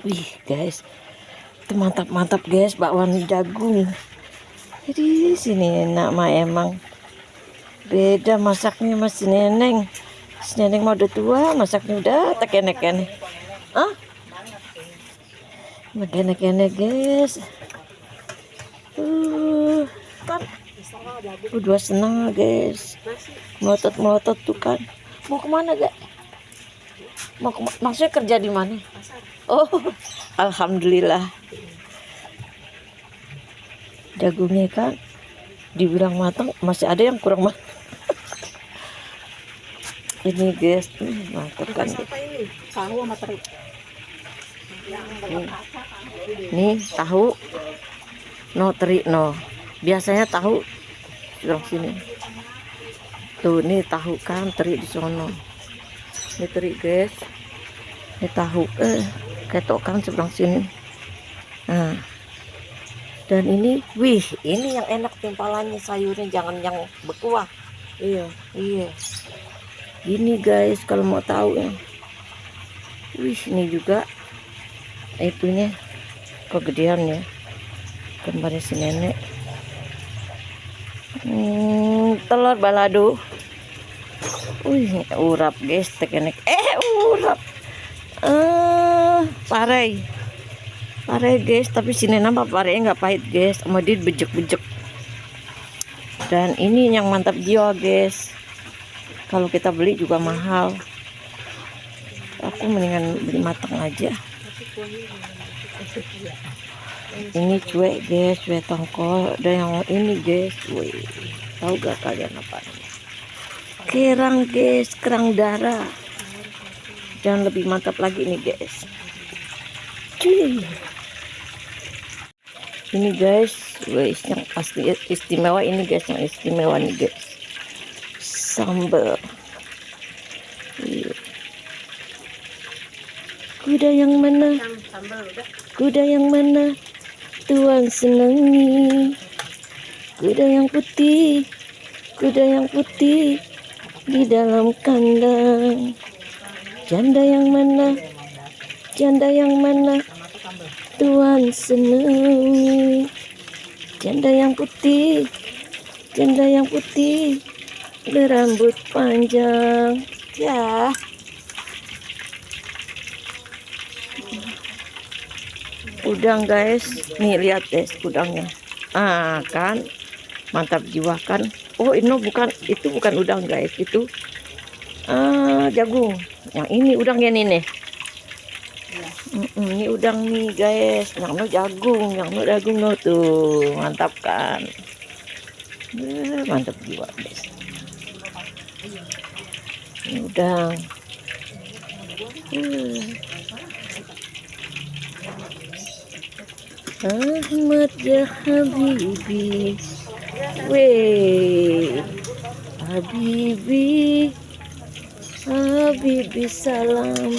Wih guys, itu mantap guys, bakwan jagung. Jadi sini enak mah emang beda masaknya mas Neneng. Si Neneng mau udah tua, masaknya udah tak enek-enek. Ah, enek-enek guys. Kan, dua senang guys. Melotot tuh kan. Mau kemana gak? Maksudnya kerja di mana? Oh, alhamdulillah. Jagungnya kan dibilang matang, masih ada yang kurang matang. Ini guys, mantap kan. Tahu sama teri. Nih tahu, no teri no. Biasanya tahu sebelah sini. Tuh nih tahu kan, teri di sono. Ini teri guys. Ini tahu, ketokan sebelah sini. Nah, dan ini, wih, ini yang enak timpalannya sayurnya, jangan yang berkuah. Iya. Ini guys, kalau mau tahu ya. Wih, ini juga itunya kegedean ya. Kemarin si nenek. Telur balado. Wih, urap guys, tekenek. Urap. Parei guys, tapi sini nampak parei nggak pahit guys, sama dia bejek-bejek. Dan ini yang mantap jiwa guys, kalau kita beli juga mahal. Aku mendingan beli matang aja. Ini cuek guys, cuek tongkol. Dan yang ini guys, wih, tahu gak kalian apa ini? Kerang guys, kerang darah. Dan lebih mantap lagi nih guys. Cuy. Ini guys, guys yang asli istimewa ini guys, yang istimewa nih guys. Sambal. Kuda yang mana? Kuda yang mana? Tuan senangi. Kuda yang putih. Kuda yang putih di dalam kandang. Janda yang mana? Janda yang mana? Tuan senangi. Janda yang putih. Janda yang putih berambut panjang. Ya. Udang guys, nih lihat guys udangnya. Kan mantap jiwa kan. Oh ini bukan, itu bukan udang guys, itu jagung. Yang ini udangnya nih. Ini udang nih guys, yang no jagung, no tuh, mantap kan. Mantap jiwa guys. Ini udang. Ahmad ya Habibi, weh Habibi, Habibi salam,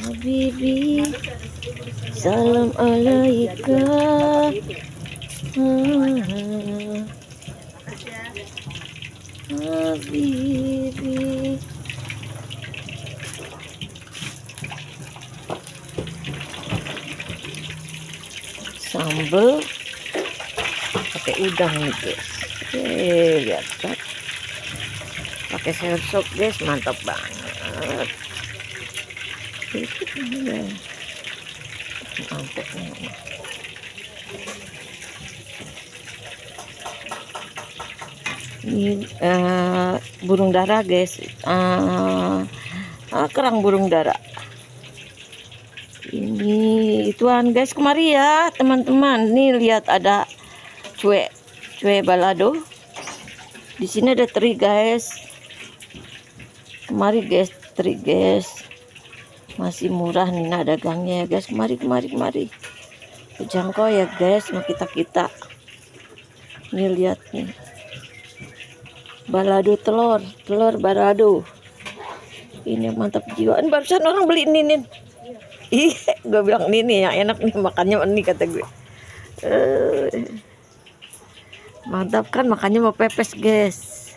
Habibi salam alaika. Habibi. Sambal pakai udang nih guys. Lihat kan, pakai sayur sop guys, mantap banget. Mantap nih. Ini burung dara guys, kerang burung dara. Ini ituan guys, kemari ya teman-teman. Nih lihat ada cuek balado. Di sini ada teri guys. Kemari guys, teri guys. Masih murah nih nah dagangnya ya guys. Kemari. Terjangkau ya guys sama kita. Nih lihat nih. Balado telur balado. Ini mantap jiwa. Barusan orang beli ini nih. Gue bilang ini yang enak nih makannya ini kata gue. Mantap kan, makannya mau pepes guys.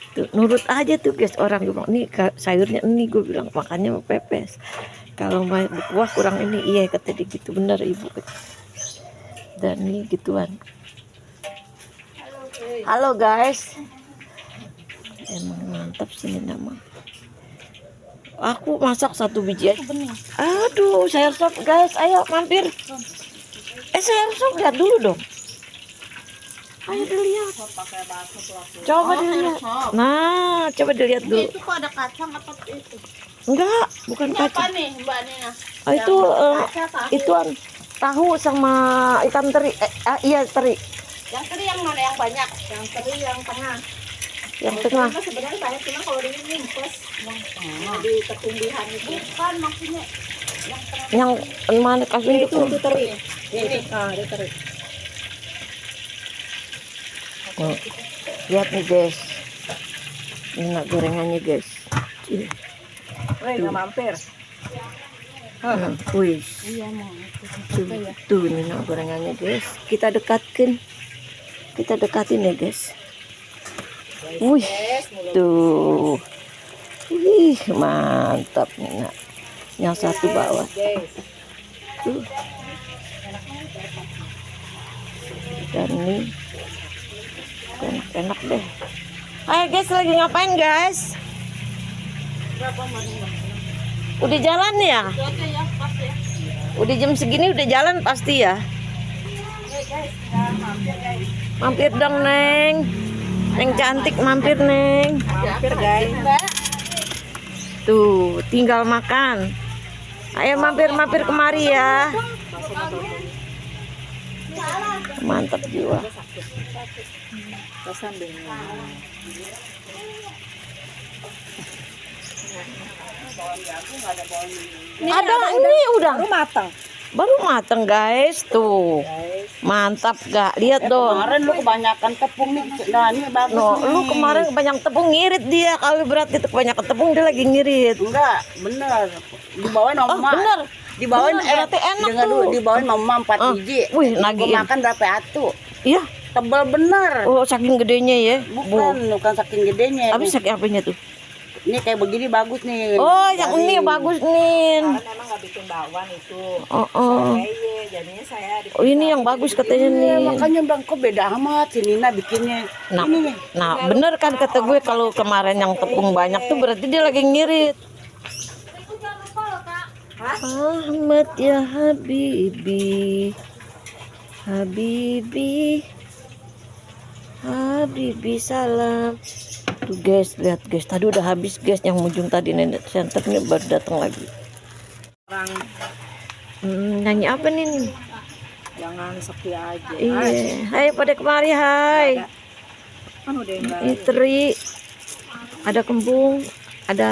Tuh, nurut aja tuh guys, orang gue bilang nih sayurnya ini, gue bilang makannya mau pepes, kalau mau kuah kurang ini, iya kata dia gitu, bener ibu. Dan nih gituan. Halo guys, emang mantap sini nama. Aku masak 1 biji aja. Aduh, sayur sop guys, ayo mampir. Sayur sop lihat dulu dong. Ayo dilihat. Coba dilihat. Nah, coba dilihat dulu. Itu kok ada kacang apa itu? Enggak, bukan Ini apa kacang. nih Mbak Nina? Itu tahu sama ikan teri. Iya teri. Yang teri yang mana yang banyak? Yang teri yang tengah. Yang tengah. Itu sebenarnya banyak, cuma kalau di ini pas di ketumbuhan itu. Bukan maksudnya yang tengah. Yang mana kasih Itu teri. Ini. Itu teri. Nih, lihat nih guys. Ini gorengannya guys. Nggak mampir. Wih, Iya mau. tuh ini gorengannya guys. Kita dekatin ya guys. Wih, tuh. Wih, mantap nih nak. Yang satu bawah. Tuh. Dan ini enak deh. Ayo guys, lagi ngapain guys? Udah jalan ya? Udah jam segini udah jalan pasti ya? Mampir dong Neng. Neng cantik mampir Neng. Mampir guys. Tuh tinggal makan. Ayo mampir kemari ya. Mantap jiwa. Ada ini udah baru matang guys tuh. Mantap gak? Lihat dong. Kemarin lu kebanyakan tepung nih. Nah, ini bagus. No, lu kemarin kebanyakan tepung ngirit dia. Kalau berarti itu kebanyakan tepung dia lagi ngirit. Enggak, bener. Dibawain sama Mama. Bener. Dibawain Berarti enak dengar tuh. dulu, dibawain Mama 4 biji. Wih, Gua nagiin. makan berapa atu? Iya. Tebal bener. Oh, saking gedenya ya. Bukan saking gedenya. Tapi saking apanya tuh? Ini kayak begini bagus nih. Oh, yang ini bagus nih. Memang nggak bikin bakwan itu. Oh. Jadinya saya Oh, ini yang bagus katanya nih. makanya bang, kok beda amat si Nina bikinnya. Nah, Ini nih. nah bener kan kata gue kalau kemarin yang tepung banyak tuh berarti dia lagi ngirit. Ahmad ya Habibi, Habibi, Habibi salam. Tuh guys, lihat guys, tadi udah habis guys, yang ujung tadi nenek center ini baru datang lagi. Orang Nyanyi apa nih? jangan sepi aja. Iya, hai pada kemari hai. Kan udah enggak. Ini teri, ada kembung, ada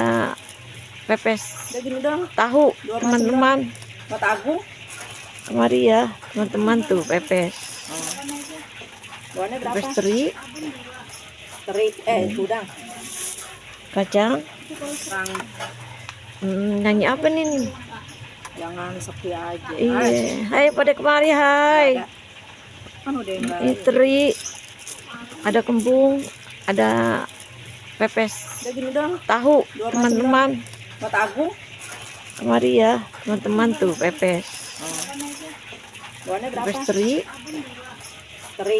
pepes Udah gini dong. tahu teman-teman. Buat Agung. Kemari ya teman-teman tuh pepes. Bawaannya berapa? Pepes teri, Teri udang. kacang. Orang Nyanyi apa nih? jangan sepi aja. Iya, hai pada kemari hai. Kan udah enggak. Ini teri, ada kembung, ada pepes Udah gini dong. tahu teman-teman. Buat Agung. Kemari ya teman-teman tuh pepes. Bawaannya berapa? Pepes teri, Teri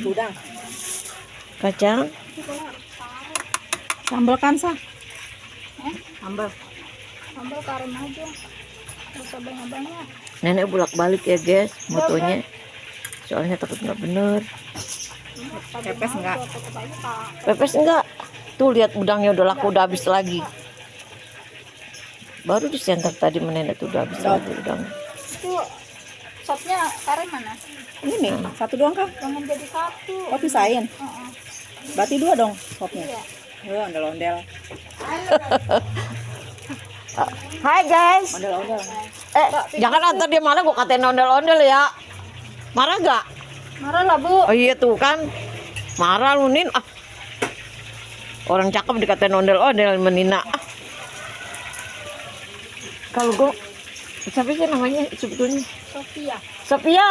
udang. kacang. Sambal kan sah? Sambal. Sambal karim aja, nggak usah banyak-banyak. Nenek bolak-balik ya guys motonya, soalnya takut nggak bener. Pepes enggak? Tetep aja Pak. Pepes enggak? Tuh lihat udangnya udah laku, udah habis lagi. Baru di center tadi menenek tuh udah habis lagi udang. Itu sopnya karim mana? Ini nih, satu doang kah? Jangan jadi satu. Oh pisahin. Heeh. Berarti 2 dong sopnya. Iya. Ondel-ondel. Hai guys. Ondel-ondel. Jangan nonton dia marah, gua katain ondel-ondel ya. Marah gak? Marah lah Bu. Oh iya tuh kan. Marah lu Nin. Orang cakep dikatain ondel-ondel menina. Kalau gua siapa sih namanya sebetulnya? Sofia. Sophia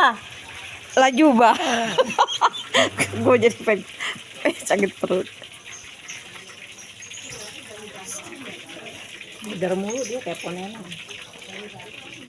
Lajuba. Gue jadi sakit perut. Beder mulu dia kayak ponena.